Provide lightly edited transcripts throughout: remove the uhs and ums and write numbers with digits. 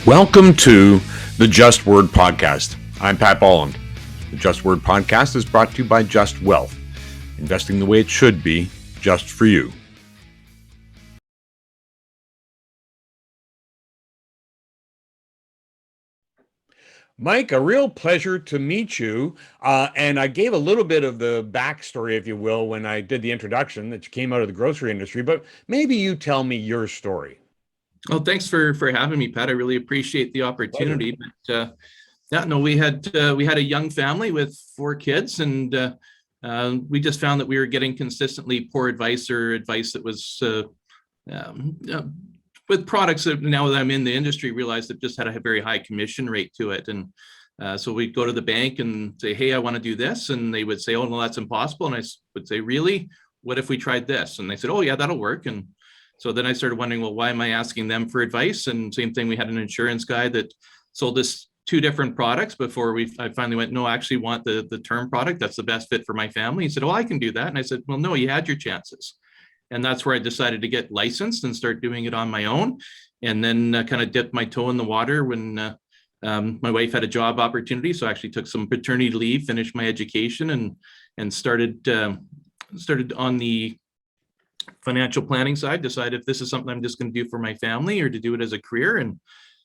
Welcome to the Just Word Podcast. I'm Pat Bolland. The Just Word Podcast is brought to you by Justwealth, investing the way it should be, just for you. Mike, a real pleasure to meet you. And I gave a little bit of the backstory, if you will, when I did the introduction that you came out of the grocery industry, but maybe you tell me your story. Well, thanks for having me, Pat. I really appreciate the opportunity. But we had a young family with 4 kids, and we just found that we were getting consistently poor advice or advice that was um, uh, with products that now that I'm in the industry, realized that just had a very high commission rate to it. And so we'd go to the bank and say, "Hey, I want to do this," and they would say, "Oh, no, that's impossible." And I would say, "Really? What if we tried this?" And they said, "Oh, yeah, that'll work." And so then I started wondering, well, why am I asking them for advice? And same thing, we had an insurance guy that sold us 2 different products before I finally went, "No, I actually want the term product. That's the best fit for my family." He said, "Oh, I can do that." And I said, "Well, no, you had your chances." And that's where I decided to get licensed and start doing it on my own. And then kind of dipped my toe in the water when my wife had a job opportunity. So I actually took some paternity leave, finished my education, and started on the financial planning side. Decided if this is something I'm just going to do for my family or to do it as a career. And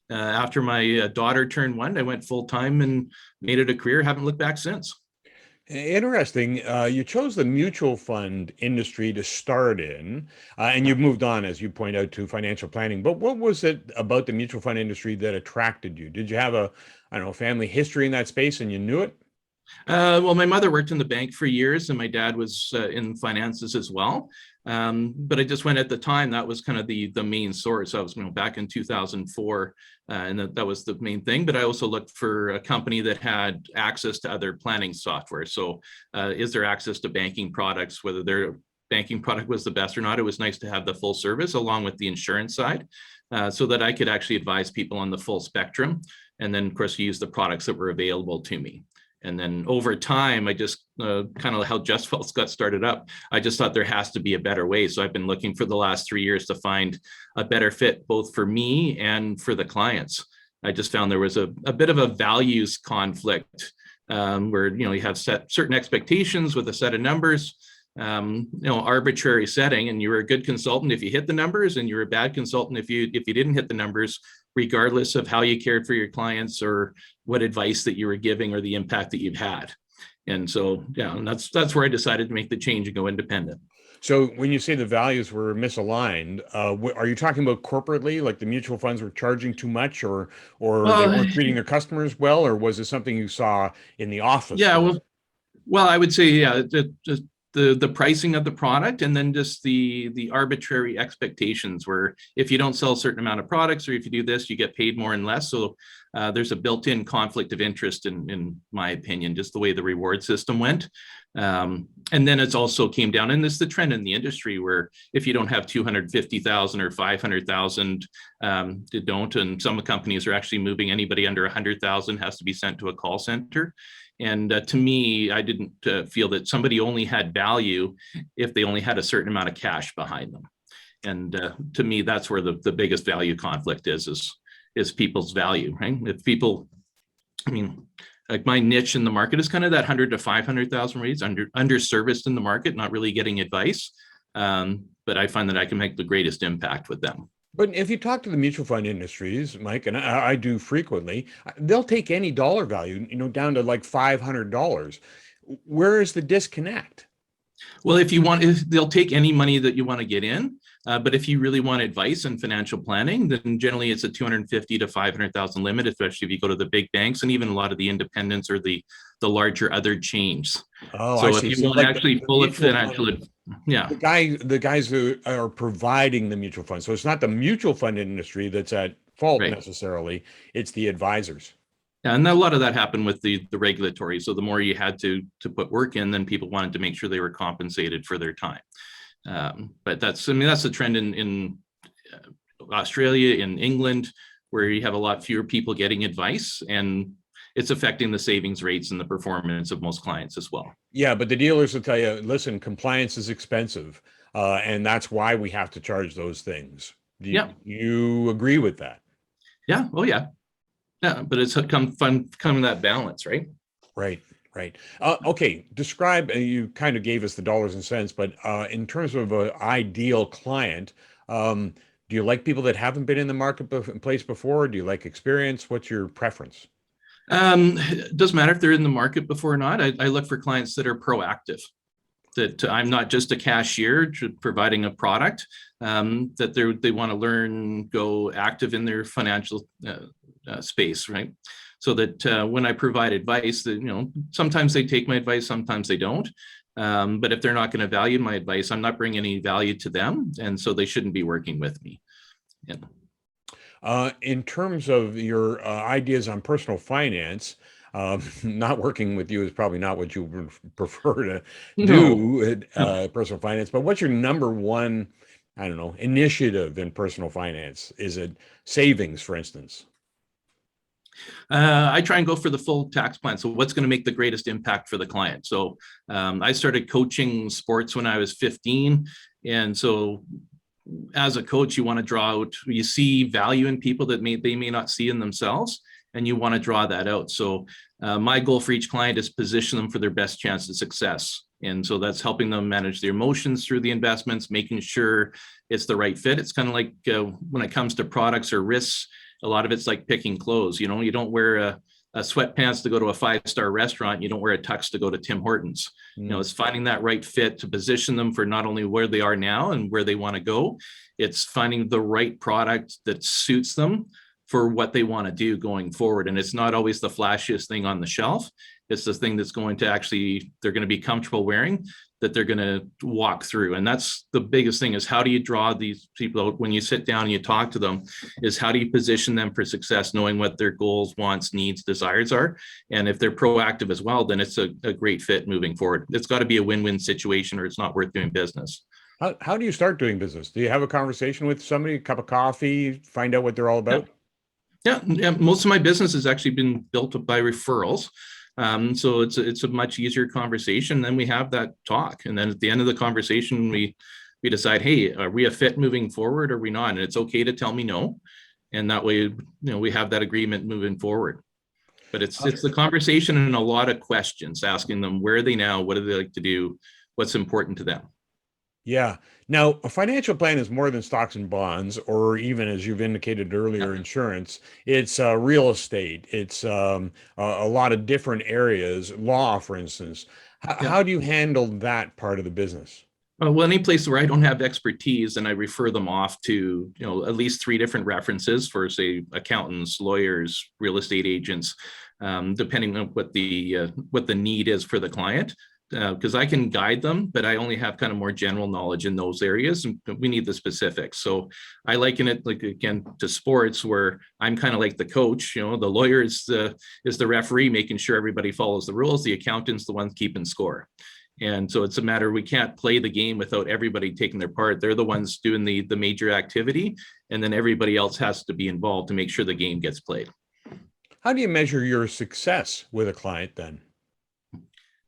after my daughter turned 1, I went full time and made it a career. Haven't looked back since. Interesting. You chose the mutual fund industry to start in, and you've moved on, as you point out, to financial planning. But what was it about the mutual fund industry that attracted you? Did you have I don't know, family history in that space and you knew it? Well, my mother worked in the bank for years, and my dad was in finances as well. But I just went at the time, that was kind of the main source. I was, back in 2004, and that was the main thing. But I also looked for a company that had access to other planning software. So is there access to banking products, whether their banking product was the best or not? It was nice to have the full service along with the insurance side, so that I could actually advise people on the full spectrum. And then, of course, use the products that were available to me. And then over time, I just kind of how Justwealth got started up, I just thought there has to be a better way. So I've been looking for the last 3 years to find a better fit, both for me and for the clients. I just found there was a bit of a values conflict, where, you have set certain expectations with a set of numbers, arbitrary setting, and you were a good consultant if you hit the numbers, and you're a bad consultant if you didn't hit the numbers, regardless of how you cared for your clients or what advice that you were giving or the impact that you've had. And so, and that's where I decided to make the change and go independent. So when you say the values were misaligned, are you talking about corporately, like the mutual funds were charging too much, or they Well, weren't treating their customers well, or was it something you saw in the office? yeah, well, I would say, yeah, just the pricing of the product, and then just the arbitrary expectations where if you don't sell a certain amount of products, or if you do this, you get paid more and less. So there's a built-in conflict of interest, in my opinion, just the way the reward system went. And then it's also came down, and this is the trend in the industry, where if you don't have 250,000 or 500,000, you don't. And some companies are actually moving anybody under 100,000 has to be sent to a call center. And to me, I didn't feel that somebody only had value if they only had a certain amount of cash behind them. And to me, that's where the biggest value conflict is people's value, right? If people, like my niche in the market is kind of that 100 to 500,000 rates, underserviced in the market, not really getting advice. But I find that I can make the greatest impact with them. But if you talk to the mutual fund industries, Mike, and I do frequently, they'll take any dollar value, down to like $500. Where is the disconnect? Well, if they'll take any money that you want to get in, but if you really want advice and financial planning, then generally it's a 250 to 500,000 limit, especially if you go to the big banks and even a lot of the independents or the larger other chains. Oh, So I if see. you So want like actually the full of mutual financial, fund, yeah. the guys who are providing the mutual fund. So it's not the mutual fund industry that's at fault Right. necessarily. It's the advisors. And a lot of that happened with the regulatory. So the more you had to put work in, then people wanted to make sure they were compensated for their time. But that's the trend in Australia, in England, where you have a lot fewer people getting advice, and it's affecting the savings rates and the performance of most clients as well. Yeah, but the dealers will tell you, listen, compliance is expensive, and that's why we have to charge those things. Do Yeah. you agree with that? Yeah. Oh, yeah. Yeah. But it's coming that balance, right? Right, right. Okay, describe, you kind of gave us the dollars and cents, but in terms of an ideal client, do you like people that haven't been in the marketplace before? Do you like experience? What's your preference? It doesn't matter if they're in the market before or not. I look for clients that are proactive, that I'm not just a cashier providing a product, that they want to learn, go active in their financial space, right? So that when I provide advice, that sometimes they take my advice, sometimes they don't. But if they're not going to value my advice, I'm not bringing any value to them, and so they shouldn't be working with me. Yeah. In terms of your ideas on personal finance, not working with you is probably not what you would prefer to No, do at no. personal finance, but what's your number one, I don't know, initiative in personal finance? Is it savings, for instance? I try and go for the full tax plan. So, what's going to make the greatest impact for the client? So, I started coaching sports when I was 15. And so, as a coach, you want to draw out, you see value in people that they may not see in themselves, and you want to draw that out. So, my goal for each client is position them for their best chance of success. And so that's helping them manage their emotions through the investments, making sure it's the right fit. It's kind of like when it comes to products or risks, a lot of it's like picking clothes. You don't wear a sweatpants to go to a five-star restaurant. You don't wear a tux to go to Tim Hortons. Mm. It's finding that right fit to position them for not only where they are now and where they want to go. It's finding the right product that suits them for what they want to do going forward. And it's not always the flashiest thing on the shelf. It's the thing that's going to actually, they're going to be comfortable wearing, that they're going to walk through. And that's the biggest thing, is how do you draw these people out when you sit down and you talk to them, is how do you position them for success, knowing what their goals, wants, needs, desires are. And if they're proactive as well, then it's a great fit moving forward. It's got to be a win-win situation or it's not worth doing business. How do you start doing business? Do you have a conversation with somebody, a cup of coffee, find out what they're all Yeah. about? Yeah, most of my business has actually been built up by referrals. So it's a much easier conversation. Then we have that talk, and then at the end of the conversation, we decide, hey, are we a fit moving forward, or are we not? And it's okay to tell me no, and that way, we have that agreement moving forward. But it's the conversation and a lot of questions, asking them where are they now, what do they like to do, what's important to them. Yeah. Now, a financial plan is more than stocks and bonds, or even, as you've indicated Yeah, earlier, insurance. It's real estate. It's a lot of different areas, law, for instance. yeah. How do you handle that part of the business? Well, any place where I don't have expertise, and I refer them off to, at least three different references for, say, accountants, lawyers, real estate agents, depending on what the need is for the client. Because I can guide them, but I only have kind of more general knowledge in those areas, and we need the specifics. So I liken it, like, again, to sports, where I'm kind of like the coach. The lawyer is the referee, making sure everybody follows the rules. The accountant's the one keeping score. And so it's a matter, we can't play the game without everybody taking their part. They're the ones doing the major activity, and then everybody else has to be involved to make sure the game gets played. How do you measure your success with a client then?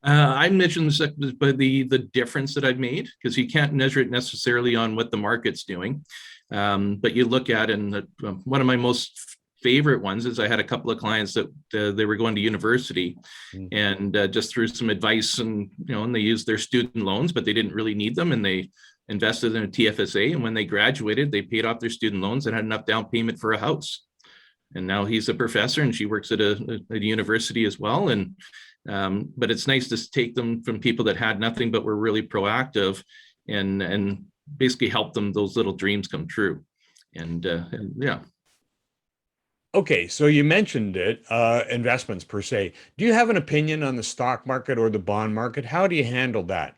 I mentioned this, but the difference that I've made, because you can't measure it necessarily on what the market's doing, but you look at, and one of my most favorite ones is, I had a couple of clients that they were going to university, Mm. and just through some advice, and they used their student loans, but they didn't really need them, and they invested in a TFSA, and when they graduated, they paid off their student loans and had enough down payment for a house. And now he's a professor, and she works at a university as well. And but it's nice to take them from people that had nothing but were really proactive, and basically help them, those little dreams come true. And yeah. Okay, so you mentioned it, investments per se. Do you have an opinion on the stock market or the bond market? How do you handle that?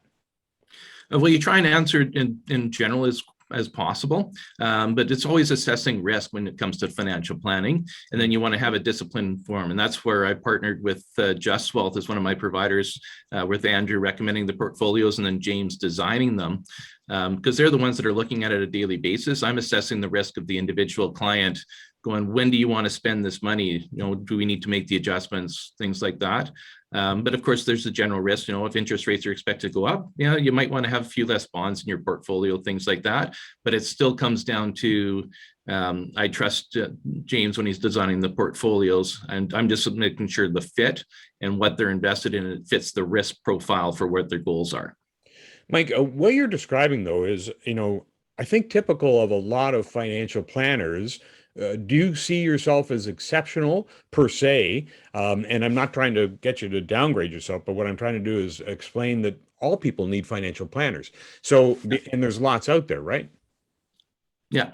Well, you try and answer it in general as possible, but it's always assessing risk when it comes to financial planning, and then you want to have a disciplined form, and that's where I partnered with Justwealth as one of my providers, with Andrew recommending the portfolios, and then James designing them, because they're the ones that are looking at it on a daily basis. I'm assessing the risk of the individual client going, when do you want to spend this money? Do we need to make the adjustments, things like that. But of course, there's the general risk. If interest rates are expected to go up, you might want to have a few less bonds in your portfolio, things like that. But it still comes down to, I trust James when he's designing the portfolios, and I'm just making sure the fit and what they're invested in, it fits the risk profile for what their goals are. Mike, what you're describing though is, I think typical of a lot of financial planners. Do you see yourself as exceptional per se? And I'm not trying to get you to downgrade yourself, but what I'm trying to do is explain that all people need financial planners. So, and there's lots out there, right? Yeah.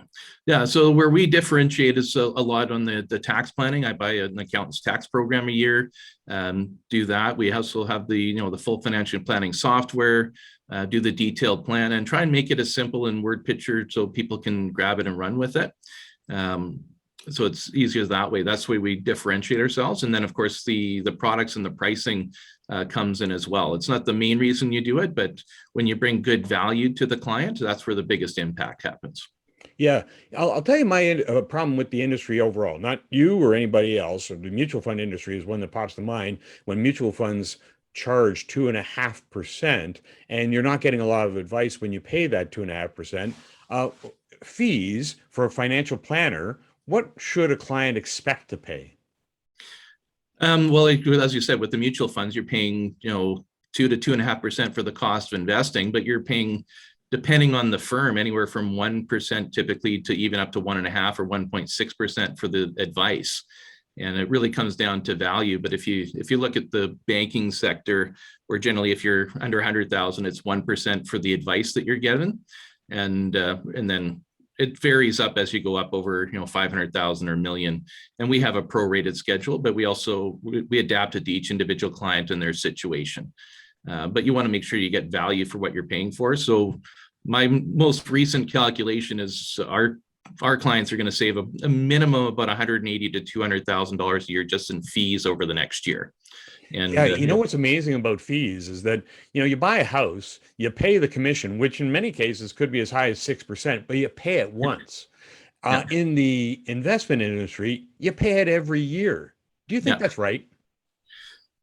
Yeah. So where we differentiate is a lot on the tax planning. I buy an accountant's tax program a year, do that. We also have the full financial planning software, do the detailed plan, and try and make it as simple in word picture so people can grab it and run with it. So it's easier that way. That's the way we differentiate ourselves. And then of course the products and the pricing comes in as well. It's not the main reason you do it, but when you bring good value to the client, that's where the biggest impact happens. Yeah, I'll tell you my problem with the industry overall, not you or anybody else. The mutual fund industry is one that pops to mind when mutual funds charge 2.5%, and you're not getting a lot of advice when you pay that 2.5%. Fees for a financial planner, what should a client expect to pay? Well, as you said, with the mutual funds, you're paying, 2 to 2.5% for the cost of investing, but you're paying, depending on the firm, anywhere from 1% typically to even up to 1.5 or 1.6% for the advice. And it really comes down to value. But if you look at the banking sector, where generally if you're under 100,000, it's 1% for the advice that you're given, and then it varies up as you go up over 500,000 or a million. And we have a prorated schedule, but we adapt it to each individual client and their situation. But you want to make sure you get value for what you're paying for. So my most recent calculation is our clients are going to save a minimum of about $180,000 to $200,000 a year just in fees over the next year. And yeah, what's amazing about fees is that, you buy a house, you pay the commission, which in many cases could be as high as 6%, but you pay it once. yeah, In the investment industry, you pay it every year. Do you think yeah. that's right?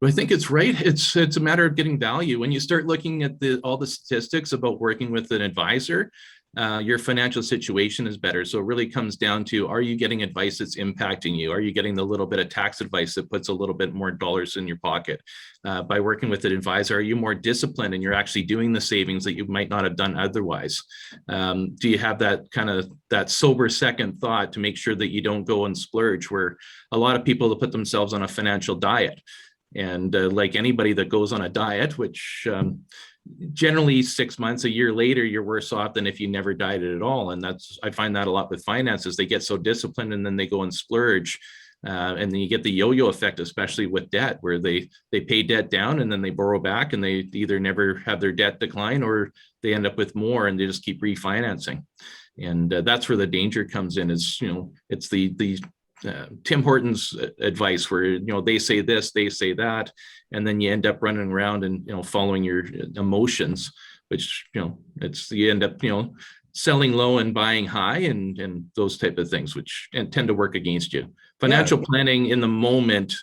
I think it's right. It's a matter of getting value. When you start looking at all the statistics about working with an advisor, your financial situation is better. So it really comes down to, are you getting advice that's impacting you? Are you getting the little bit of tax advice that puts a little bit more dollars in your pocket? By working with an advisor, are you more disciplined and you're actually doing the savings that you might not have done otherwise? Do you have that sober second thought to make sure that you don't go and splurge, where a lot of people put themselves on a financial diet? And like anybody that goes on a diet, which generally 6 months, a year later, you're worse off than if you never dieted at all. And I find that a lot with finances. They get so disciplined and then they go and splurge. And then you get the yo-yo effect, especially with debt, where they pay debt down and then they borrow back, and they either never have their debt decline or they end up with more and they just keep refinancing. And that's where the danger comes in, is, it's the Tim Hortons advice, where they say this, they say that, and then you end up running around and following your emotions, which you end up selling low and buying high, and those type of things, which tend to work against you. Financial planning in the moment,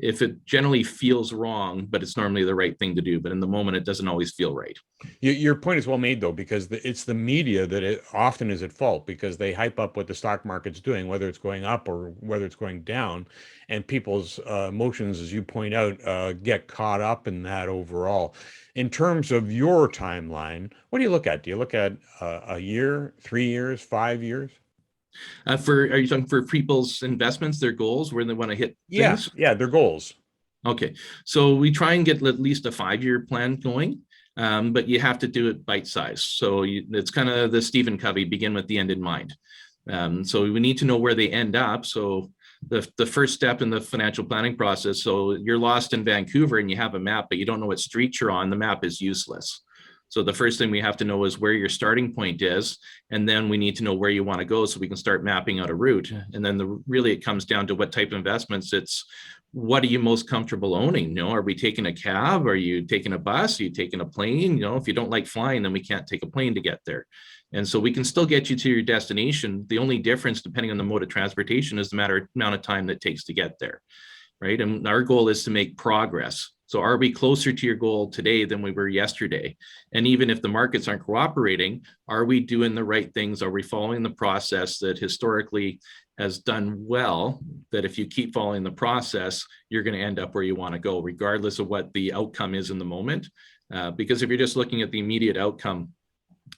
if it generally feels wrong, but it's normally the right thing to do, but in the moment it doesn't always feel right. Your point is well made, though, because it's the media that it often is at fault, because they hype up what the stock market's doing, whether it's going up or whether it's going down, and people's emotions, as you point out, get caught up in that overall. In terms of your timeline, what do you look at? Do you look at a year, 3 years, 5 years? Are you talking for people's investments, their goals, where they want to hit Yeah, things? yeah, their goals. Okay, so we try and get at least a 5-year plan going, but you have to do it bite size. So it's kind of the Stephen Covey, begin with the end in mind. So we need to know where they end up. So the first step in the financial planning process, so you're lost in Vancouver and you have a map, but you don't know what street you're on, the map is useless. So the first thing we have to know is where your starting point is, and then we need to know where you want to go so we can start mapping out a route. And then really it comes down to what type of investments. It's what are you most comfortable owning? Are we taking a cab? Are you taking a bus? Are you taking a plane? If you don't like flying, then we can't take a plane to get there. And so we can still get you to your destination. The only difference, depending on the mode of transportation, is the amount of time that it takes to get there, right? And our goal is to make progress. So are we closer to your goal today than we were yesterday? And even if the markets aren't cooperating, are we doing the right things? Are we following the process that historically has done well, that if you keep following the process, you're going to end up where you want to go, regardless of what the outcome is in the moment? Because if you're just looking at the immediate outcome,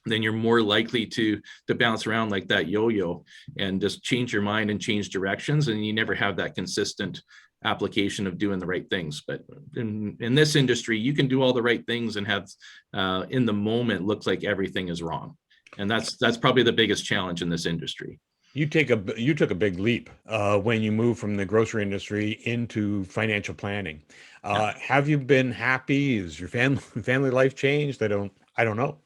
then you're more likely to bounce around like that yo-yo and just change your mind and change directions, and you never have that consistent application of doing the right things. But in this industry, you can do all the right things and have in the moment looks like everything is wrong, and that's probably the biggest challenge in this industry. You took a big leap when you moved from the grocery industry into financial planning. Yeah. Have you been happy? Is your family life changed? I don't know.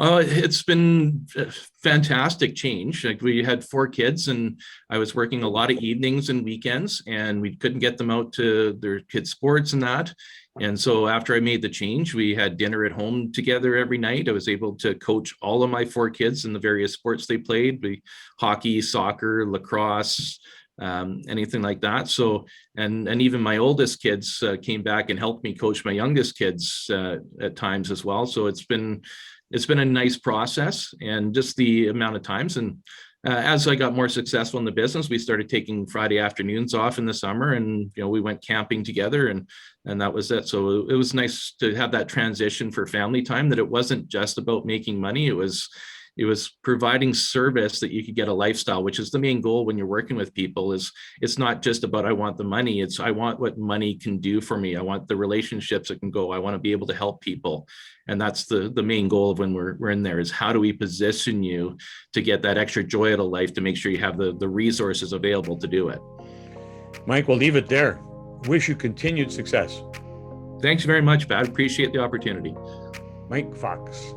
It's been a fantastic change. Like, we had 4 kids, and I was working a lot of evenings and weekends, and we couldn't get them out to their kids' sports and that. And so after I made the change, we had dinner at home together every night. I was able to coach all of my 4 kids in the various sports they played: hockey, soccer, lacrosse, anything like that. So, and even my oldest kids came back and helped me coach my youngest kids at times as well. So it's been a nice process, and just the amount of times. And as I got more successful in the business, we started taking Friday afternoons off in the summer, and we went camping together, and that was it. So it was nice to have that transition for family time, that it wasn't just about making money. It was providing service that you could get a lifestyle, which is the main goal when you're working with people. Is it's not just about I want the money, it's I want what money can do for me. I want the relationships that can go. I want to be able to help people. And that's the main goal of when we're in there, is how do we position you to get that extra joy out of life, to make sure you have the resources available to do it. Mike, we'll leave it there. Wish you continued success. Thanks very much, Pat. Appreciate the opportunity. Mike Fox.